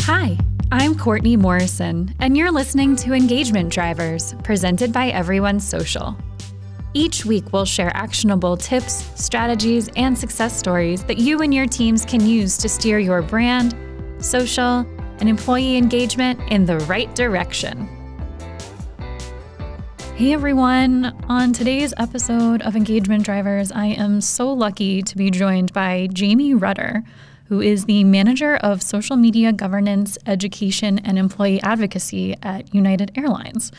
Hi, I'm Courtney Morrison, and you're listening to Engagement Drivers, presented by EveryoneSocial. Each week, we'll share actionable tips, strategies, and success stories that you and your teams can use to steer your brand, social, and employee engagement in the right direction. Hey everyone, on today's episode of Engagement Drivers, I am so lucky to be joined by Jamie Rutter, who is the Manager of Social Media Governance, Education, and Employee Advocacy at United Airlines,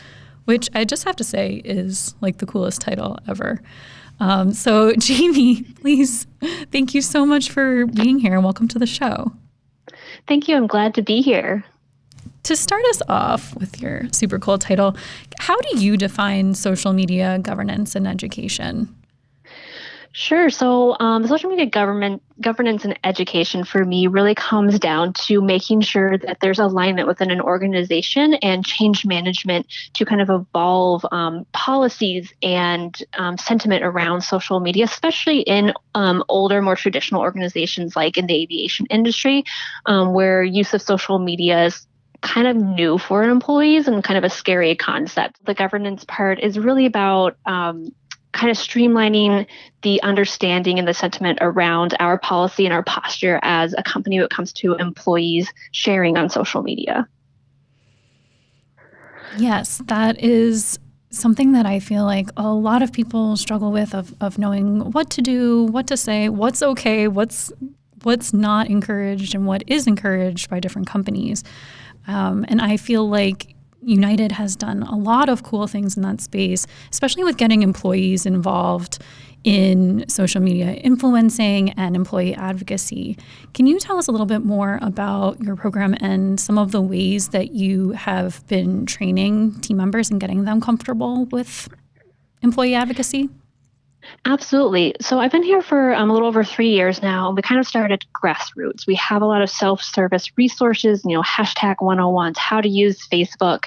which I just have to say is like the coolest title ever. So Jamie, please, thank you so much for being here and welcome to the show. Thank you. I'm glad to be here. To start us off with your super cool title, how do you define social media governance and education? Sure. So social media governance and education for me really comes down to making sure that there's alignment within an organization and change management to kind of evolve policies and sentiment around social media, especially in older, more traditional organizations like in the aviation industry, where use of social media is kind of new for employees and kind of a scary concept. The governance part is really about kind of streamlining the understanding and the sentiment around our policy and our posture as a company when it comes to employees sharing on social media. Yes, that is something that I feel like a lot of people struggle with of knowing what to do, what to say, what's okay, what's not encouraged, and what is encouraged by different companies. And I feel like United has done a lot of cool things in that space, especially with getting employees involved in social media influencing and employee advocacy. Can you tell us a little bit more about your program and some of the ways that you have been training team members and getting them comfortable with employee advocacy? Absolutely. So I've been here for a little over 3 years now. We kind of started grassroots. We have a lot of self-service resources, hashtag 101s, how to use Facebook.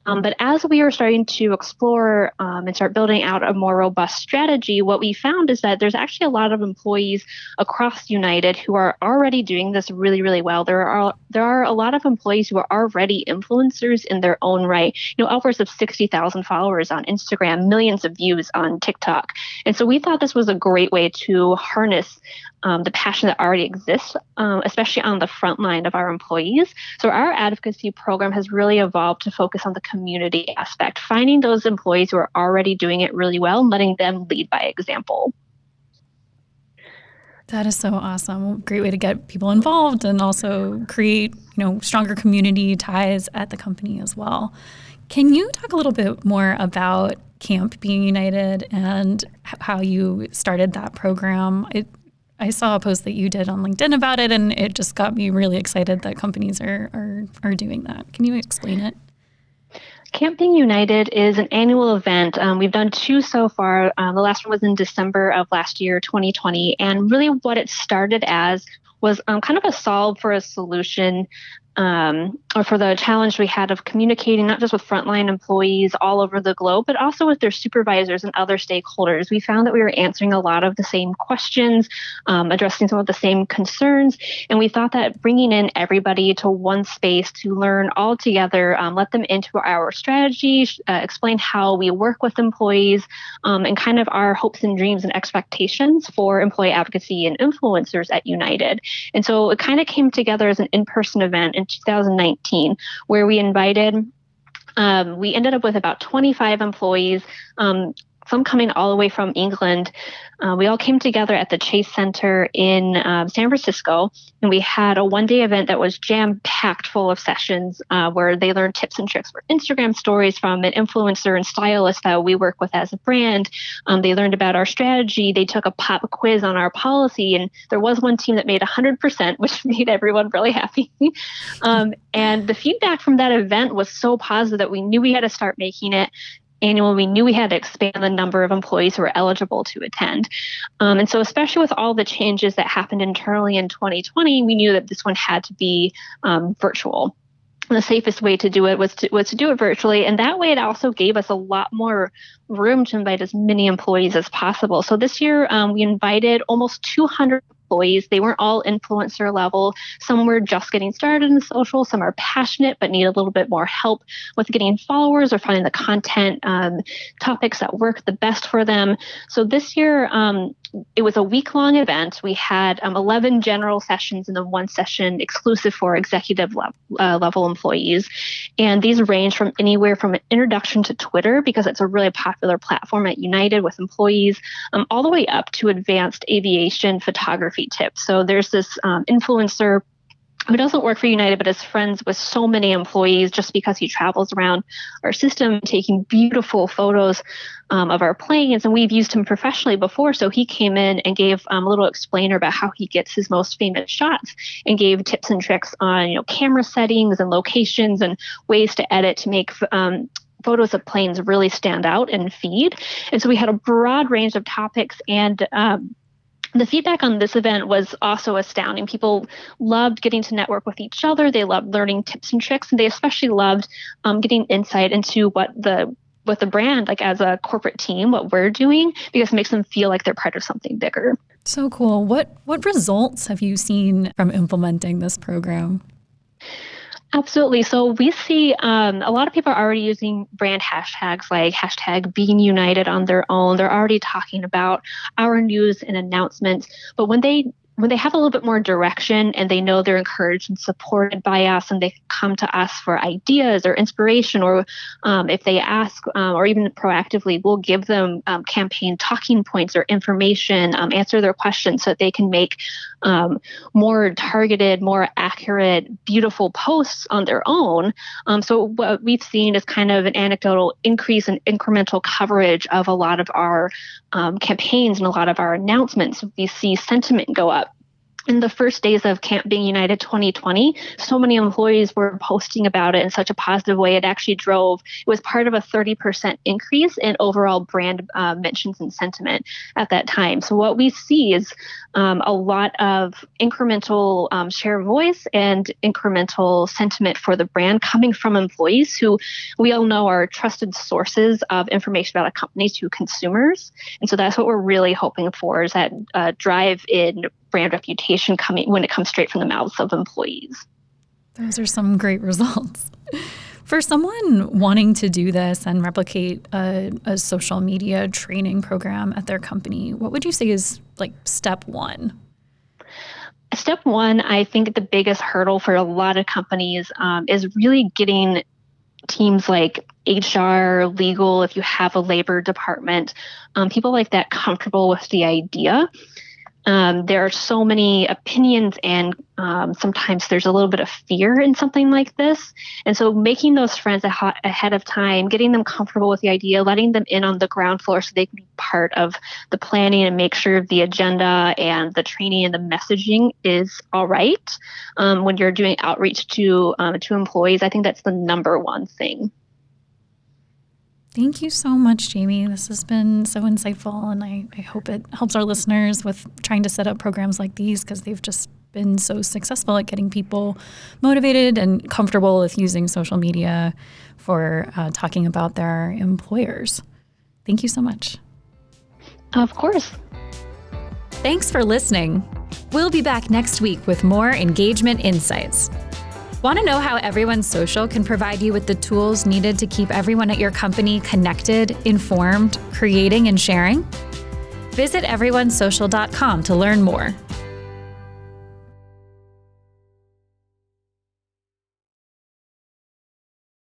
But as we were starting to explore and start building out a more robust strategy, what we found is that there's actually a lot of employees across United who are already doing this really, really well. There are a lot of employees who are already influencers in their own right. Upwards of 60,000 followers on Instagram, millions of views on TikTok. And so we thought this was a great way to harness the passion that already exists, especially on the front line of our employees. So our advocacy program has really evolved to focus on the community aspect, finding those employees who are already doing it really well and letting them lead by example. That is so awesome. Great way to get people involved and also create, stronger community ties at the company as well. Can you talk a little bit more about Camp Being United and how you started that program? I saw a post that you did on LinkedIn about it, and it just got me really excited that companies are doing that. Can you explain it? Camp Being United is an annual event. We've done 2 so far. The last one was in December of last year, 2020. And really what it started as was kind of a solve for a solution or for the challenge we had of communicating not just with frontline employees all over the globe, but also with their supervisors and other stakeholders. We found that we were answering a lot of the same questions, addressing some of the same concerns, and we thought that bringing in everybody to one space to learn all together, let them into our strategy, explain how we work with employees, and kind of our hopes and dreams and expectations for employee advocacy and influencers at United. And so it kind of came together as an in-person event in 2019, where we ended up with about 25 employees, some coming all the way from England. We all came together at the Chase Center in San Francisco, and we had a one-day event that was jam-packed full of sessions where they learned tips and tricks for Instagram stories from an influencer and stylist that we work with as a brand. They learned about our strategy. They took a pop quiz on our policy, and there was one team that made 100%, which made everyone really happy. And the feedback from that event was so positive that we knew we had to start making it annual. We knew we had to expand the number of employees who were eligible to attend. And so especially with all the changes that happened internally in 2020, we knew that this one had to be virtual. The safest way to do it was to do it virtually. And that way it also gave us a lot more room to invite as many employees as possible. So this year we invited almost 200 employees. They weren't all influencer level. Some were just getting started in social. Some are passionate but need a little bit more help with getting followers or finding the content topics that work the best for them. So this year, it was a week-long event. We had 11 general sessions and then one session exclusive for executive level employees. And these range from anywhere from an introduction to Twitter, because it's a really popular platform at United with employees, all the way up to advanced aviation photography tips. So there's this influencer who doesn't work for United, but is friends with so many employees just because he travels around our system taking beautiful photos of our planes. And we've used him professionally before. So he came in and gave a little explainer about how he gets his most famous shots and gave tips and tricks on, camera settings and locations and ways to edit to make photos of planes really stand out in feed. And so we had a broad range of topics, and the feedback on this event was also astounding. People loved getting to network with each other. They loved learning tips and tricks, and they especially loved getting insight into what the brand, like as a corporate team, what we're doing, because it makes them feel like they're part of something bigger. So cool. What results have you seen from implementing this program? Absolutely. So we see a lot of people are already using brand hashtags like hashtag being united on their own. They're already talking about our news and announcements. But when they have a little bit more direction and they know they're encouraged and supported by us, and they come to us for ideas or inspiration, or if they ask or even proactively, we'll give them campaign talking points or information, answer their questions so that they can make more targeted, more accurate, beautiful posts on their own. So what we've seen is kind of an anecdotal increase in incremental coverage of a lot of our campaigns and a lot of our announcements. We see sentiment go up. In the first days of Camp Being United 2020, so many employees were posting about it in such a positive way. It was part of a 30% increase in overall brand mentions and sentiment at that time. So what we see is a lot of incremental share of voice and incremental sentiment for the brand coming from employees who we all know are trusted sources of information about a company to consumers. And so that's what we're really hoping for, is that drive in brand reputation coming when it comes straight from the mouths of employees. Those are some great results. For someone wanting to do this and replicate a social media training program at their company, what would you say is like step one? Step one, I think the biggest hurdle for a lot of companies is really getting teams like HR, legal, if you have a labor department, people like that comfortable with the idea. There are so many opinions, and sometimes there's a little bit of fear in something like this. And so making those friends ahead of time, getting them comfortable with the idea, letting them in on the ground floor so they can be part of the planning and make sure the agenda and the training and the messaging is all right. When you're doing outreach to employees, I think that's the number one thing. Thank you so much, Jamie. This has been so insightful, and I hope it helps our listeners with trying to set up programs like these, because they've just been so successful at getting people motivated and comfortable with using social media for talking about their employers. Thank you so much. Of course. Thanks for listening. We'll be back next week with more engagement insights. Want to know how EveryoneSocial can provide you with the tools needed to keep everyone at your company connected, informed, creating, and sharing? Visit EveryoneSocial.com to learn more.